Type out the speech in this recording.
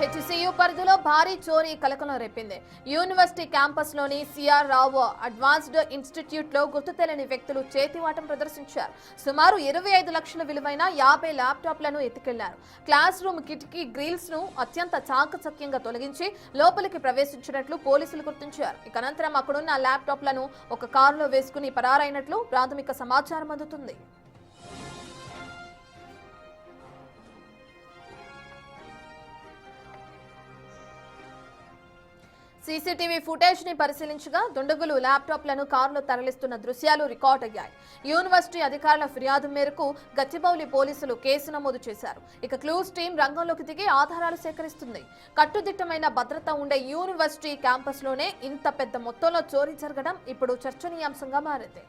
HCU పరిధిలో భారీ చోరీ కలకలం రేపింది. యూనివర్సిటీ క్యాంపస్లోని సిఆర్ రావు అడ్వాన్స్డ్ ఇన్స్టిట్యూట్లో గుర్తు తెలియని వ్యక్తులు చేతివాటం ప్రదర్శించారు. సుమారు 25 లక్షల విలువైన 50 ల్యాప్టాప్లను ఎత్తుకెళ్లారు. క్లాస్ రూమ్ కిటికీ గ్రిల్స్ ను అత్యంత చాకచక్యంగా తొలగించి లోపలికి ప్రవేశించినట్లు పోలీసులు గుర్తించారు. ఇక అనంతరం అక్కడున్న ల్యాప్టాప్లను ఒక కారులో వేసుకుని పరారైనట్లు ప్రాథమిక సమాచారం అందుతుంది. సీసీటీవీ ఫుటేజ్ ని పరిశీలించగా దుండగులు ల్యాప్టాప్లను కారులో తరలిస్తున్న దృశ్యాలు రికార్డ్ అయ్యాయి. యూనివర్సిటీ అధికారుల ఫిర్యాదు మేరకు గచ్చిబౌలి పోలీసులు కేసు నమోదు చేశారు. ఇక క్లూస్ టీం రంగంలోకి దిగి ఆధారాలు సేకరిస్తుంది. కట్టుదిట్టమైన భద్రత ఉండే యూనివర్సిటీ క్యాంపస్ లోనే ఇంత పెద్ద మొత్తంలో చోరీ జరగడం ఇప్పుడు చర్చనీయాంశంగా మారింది.